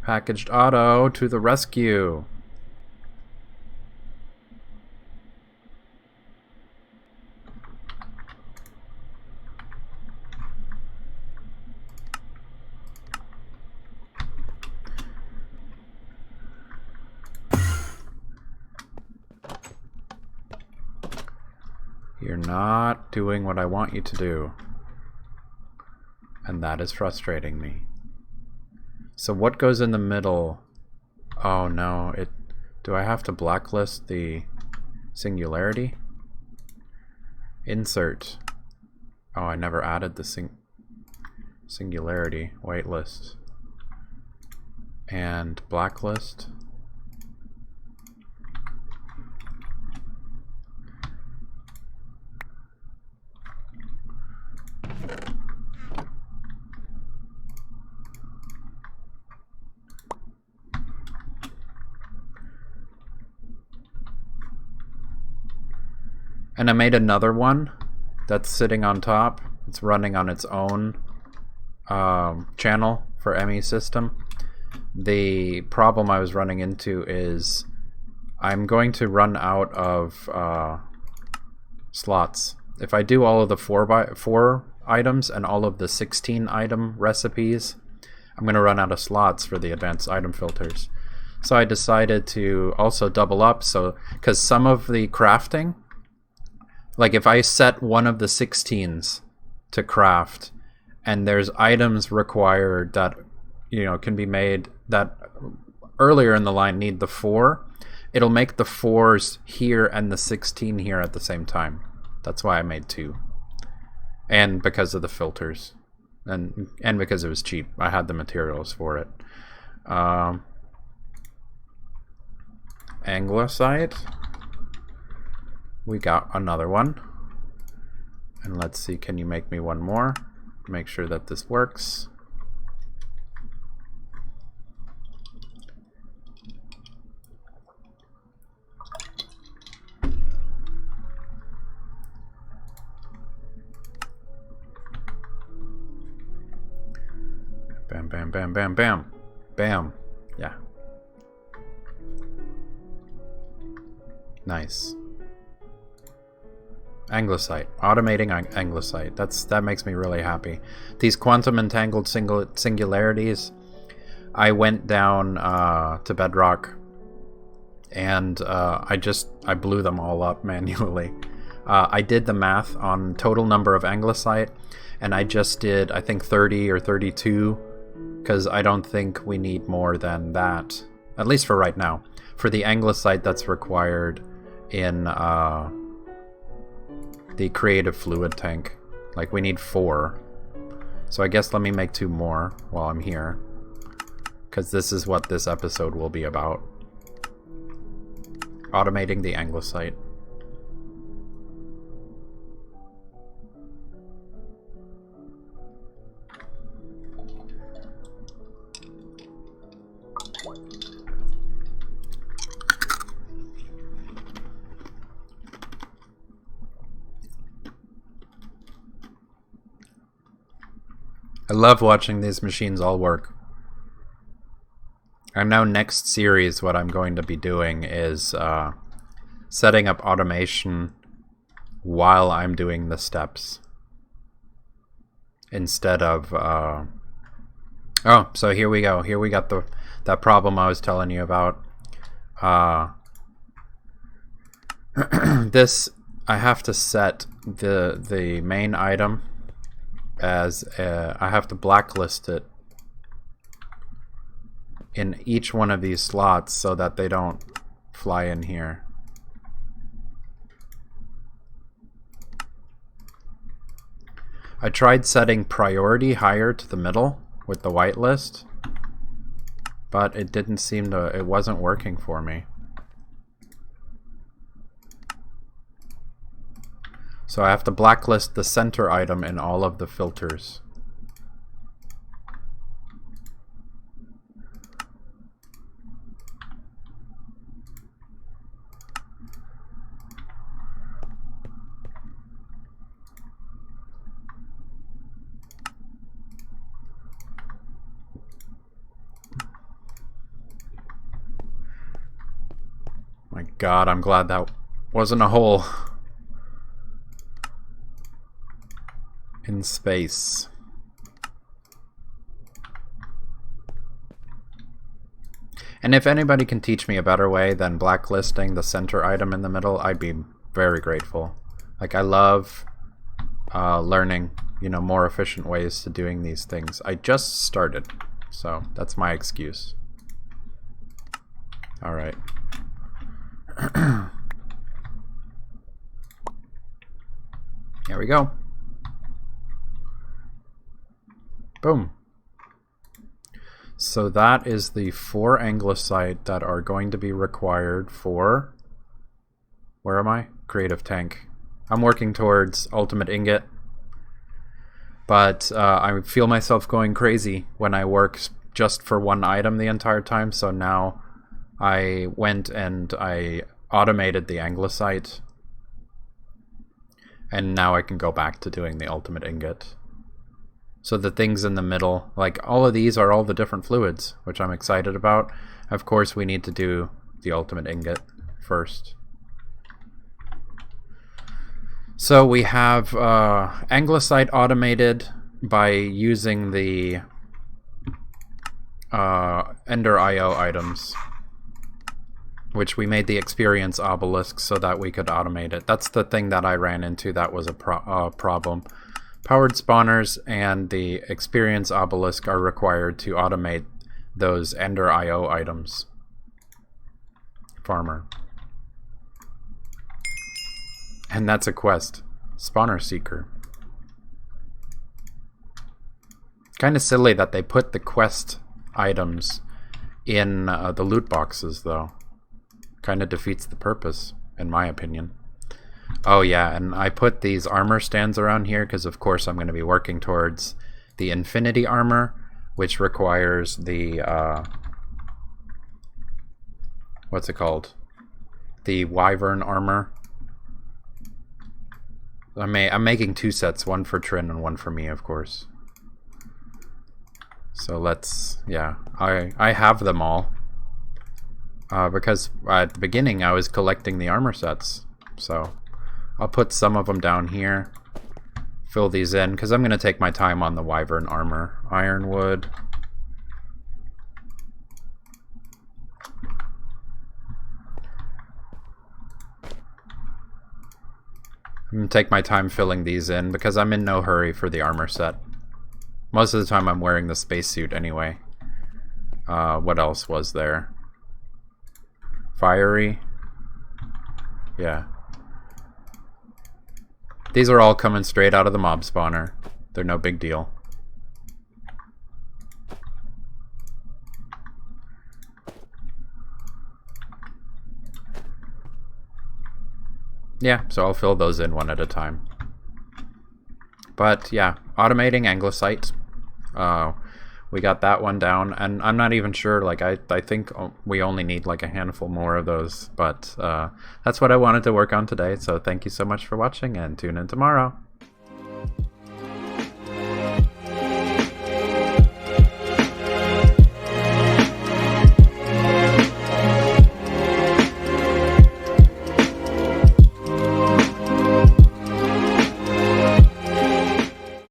Packaged auto to the rescue. You're not doing what I want you to do. And that is frustrating me. So what goes in the middle? Oh no, do I have to blacklist the singularity? Insert. Oh, I never added the singularity waitlist. And blacklist. And I made another one that's sitting on top. It's running on its own channel for ME system. The problem I was running into is I'm going to run out of slots. If I do all of the 4 items and all of the 16 item recipes, I'm going to run out of slots for the advanced item filters. So I decided to also double up, so because some of the crafting, like if I set one of the 16s to craft and there's items required that, you know, can be made that earlier in the line need the 4, it'll make the 4s here and the 16 here at the same time. That's why I made 2. And because of the filters. And because it was cheap. I had the materials for it. Anglesite. We got another one. And let's see, can you make me one more? Make sure that this works. Bam, bam, bam, bam, bam. Bam. Yeah. Nice. Anglesite. Automating Anglesite. That makes me really happy. These quantum entangled singularities, I went down to Bedrock and I blew them all up manually. I did the math on total number of Anglesite, and I just did, I think, 30 or 32, because I don't think we need more than that, at least for right now. For the Anglesite that's required in the creative fluid tank, like we need 4. So I guess let me make 2 more while I'm here, because this is what this episode will be about. Automating the Anglesite. I love watching these machines all work. I know next series what I'm going to be doing is setting up automation while I'm doing the steps. Instead of... oh, so here we go. Here we got that problem I was telling you about. This, I have to set the main item as I have to blacklist it in each one of these slots so that they don't fly in here. I tried setting priority higher to the middle with the whitelist, but it didn't seem to, it wasn't working for me. So I have to blacklist the center item in all of the filters. My God, I'm glad that wasn't a hole in space. And if anybody can teach me a better way than blacklisting the center item in the middle, I'd be very grateful. Like, I love learning, you know, more efficient ways to doing these things. I just started, so that's my excuse. All right. Here we go. Boom. So that is the 4 Anglesite that are going to be required for... Where am I? Creative Tank. I'm working towards Ultimate Ingot. But I feel myself going crazy when I work just for one item the entire time. So now I went and I automated the Anglesite. And now I can go back to doing the Ultimate Ingot. So the things in the middle, like all of these are all the different fluids, which I'm excited about. Of course, we need to do the Ultimate Ingot first. So we have Anglesite automated by using the EnderIO items, which we made the experience obelisk so that we could automate it. That's the thing that I ran into that was a problem. Powered spawners and the experience obelisk are required to automate those EnderIO items. Farmer. And that's a quest. Spawner Seeker. Kind of silly that they put the quest items in the loot boxes, though. Kind of defeats the purpose, in my opinion. Oh yeah, and I put these armor stands around here because of course I'm going to be working towards the infinity armor, which requires the what's it called? The wyvern armor. I'm making 2 sets, one for Trin and one for me, of course. So let's, yeah, I have them all because at the beginning I was collecting the armor sets, so I'll put some of them down here, fill these in, because I'm going to take my time on the wyvern armor. Ironwood. I'm going to take my time filling these in, because I'm in no hurry for the armor set. Most of the time I'm wearing the spacesuit anyway. What else was there? Fiery. Yeah. These are all coming straight out of the mob spawner. They're no big deal. Yeah, so I'll fill those in one at a time. But yeah, automating Anglesite. We got that one down, and I'm not even sure, like I think we only need like a handful more of those, but that's what I wanted to work on today, so thank you so much for watching and tune in tomorrow.